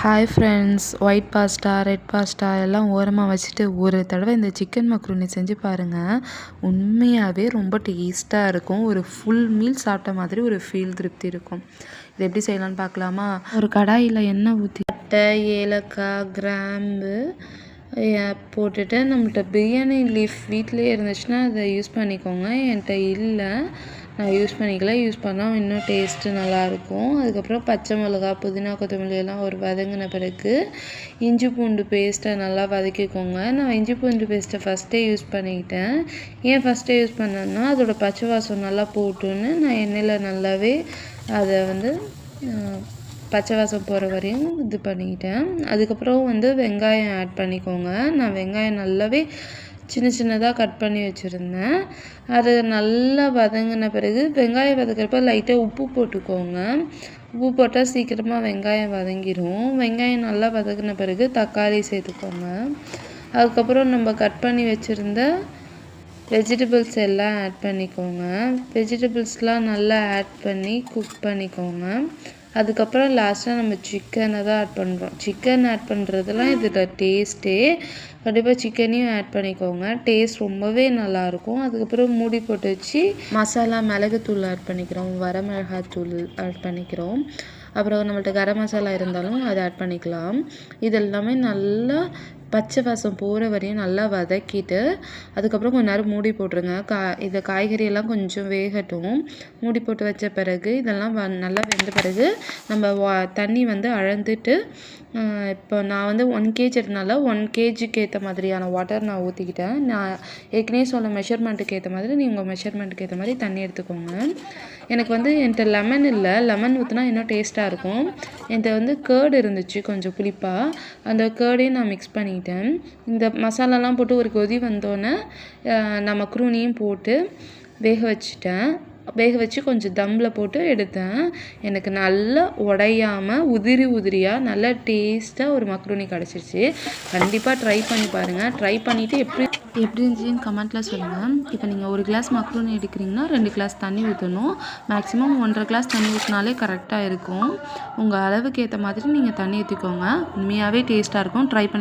Hi friends, white pasta, red pasta எல்லாம் ஓரமாக வச்சுட்டு ஒரு தடவை இந்த சிக்கன் மக்ரூனி செஞ்சு பாருங்கள். உண்மையாகவே ரொம்ப டேஸ்ட்டாக இருக்கும். ஒரு ஃபுல் மீல் சாப்பிட்ட மாதிரி ஒரு திருப்தி இருக்கும். இது எப்படி செய்யலான்னு பார்க்கலாமா? ஒரு கடாயில் எண்ணெய் ஊற்றி பட்டை, ஏலக்காய், கிராம்பு போட்டுட்டு நம்மள்கிட்ட பிரியாணி லீஃப் வீட்டிலே இருந்துச்சுன்னா அதை யூஸ் பண்ணிக்கோங்க. என்கிட்ட இல்லை, நான் யூஸ் பண்ணிக்கல. யூஸ் பண்ணால் இன்னும் டேஸ்ட்டு நல்லாயிருக்கும். அதுக்கப்புறம் பச்சை மிளகா, புதினா, கொத்தமல்லி எல்லாம் ஒரு வதங்கின பிறகு இஞ்சி பூண்டு பேஸ்ட்டை நல்லா வதக்கிக்கோங்க. நான் இஞ்சி பூண்டு பேஸ்ட்டை ஃபஸ்ட்டே யூஸ் பண்ணிக்கிட்டேன். ஏன் ஃபஸ்ட்டே யூஸ் பண்ணேன்னா அதோடய பச்சை வாசம் நல்லா போட்டுன்னு நான் எண்ணெயில் நல்லாவே அதை பச்சை வாசம் போகிற வரையும் இது பண்ணிக்கிட்டேன். அதுக்கப்புறம் வெங்காயம் ஆட் பண்ணிக்கோங்க. நான் வெங்காயம் நல்லாவே சின்ன சின்னதாக கட் பண்ணி வச்சுருந்தேன். அது நல்லா வதங்கின பிறகு வெங்காயம் வதக்கிறப்ப லைட்டாக உப்பு போட்டுக்கோங்க. உப்பு போட்டால் சீக்கிரமாக வெங்காயம் வதங்கிடும். வெங்காயம் நல்லா வதங்கின பிறகு தக்காளி சேர்த்துக்கோங்க. அதுக்கப்புறம் நம்ம கட் பண்ணி வச்சுருந்த வெஜிடபிள்ஸ் எல்லாம் ஆட் பண்ணிக்கோங்க. வெஜிடபிள்ஸ்லாம் நல்லா ஆட் பண்ணி குக் பண்ணிக்கோங்க. அதுக்கப்புறம் லாஸ்ட்டாக நம்ம சிக்கனை தான் ஆட் பண்ணுறோம். சிக்கன் ஆட் பண்ணுறதுலாம் இதில் டேஸ்ட்டே. கண்டிப்பாக சிக்கனையும் ஆட் பண்ணிக்கோங்க. டேஸ்ட் ரொம்பவே நல்லாயிருக்கும். அதுக்கப்புறம் மூடி போட்டு வச்சு மசாலா மிளகுத்தூள் ஆட் பண்ணிக்கிறோம், வரமிளகாத்தூள் ஆட் பண்ணிக்கிறோம். அப்புறம் நம்மள்ட்ட கரம் மசாலா இருந்தாலும் அதை ஆட் பண்ணிக்கலாம். இது எல்லாமே நல்லா பச்சை வாசம் போகிற வரையும் நல்லா வதக்கிட்டு அதுக்கப்புறம் கொஞ்ச நேரம் மூடி போட்டுருங்க. இந்த காய்கறியெல்லாம் கொஞ்சம் வேகட்டும். மூடி போட்டு வச்ச பிறகு இதெல்லாம் நல்லா வெந்த பிறகு நம்ம தண்ணி அளந்துட்டு இப்போ நான் 1 kg எடுத்தனால 1 kgக்கு ஏற்ற மாதிரியான வாட்டர் நான் ஊற்றிக்கிட்டேன். நான் ஏற்கனவே சொன்ன மெஷர்மெண்ட்டுக்கு ஏற்ற மாதிரி நீங்கள் உங்கள் மெஷர்மெண்ட்டுக்கு ஏற்ற மாதிரி தண்ணி எடுத்துக்கோங்க. எனக்கு என்கிட்ட லெமன் இல்லை. லெமன் ஊற்றினா இன்னும் டேஸ்ட்டாக இருக்கும். என்கிட்ட கேர்டு இருந்துச்சு கொஞ்சம் புளிப்பாக. அந்த கேர்டையும் நான் மிக்ஸ் பண்ணிக்கிட்டேன். இந்த மசாலாலாம் போட்டு ஒரு கொதி வந்தோடனே நான் மக்ரூனியும் போட்டு வேக வச்சு கொஞ்சம் தம்மில் போட்டு எடுத்தேன். எனக்கு நல்லா உடையாமல் உதிரியாக நல்லா டேஸ்ட்டாக ஒரு மக்ரூனி கிடச்சிருச்சு. கண்டிப்பாக ட்ரை பண்ணி பாருங்கள். ட்ரை பண்ணிவிட்டு எப்படி இருந்துச்சுன்னு கமெண்ட்டில் சொல்லுங்கள். இப்போ நீங்கள் 1 கிளாஸ் மக்ரூனி எடுக்கிறீங்கன்னா 2 கிளாஸ் தண்ணி ஊற்றணும். மேக்ஸிமம் 1.5 கிளாஸ் தண்ணி ஊற்றினாலே கரெக்டாக இருக்கும். உங்கள் அளவுக்கு ஏற்ற மாதிரி நீங்கள் தண்ணி ஊற்றிக்கோங்க. உண்மையாகவே டேஸ்ட்டாக இருக்கும். ட்ரை பண்ணி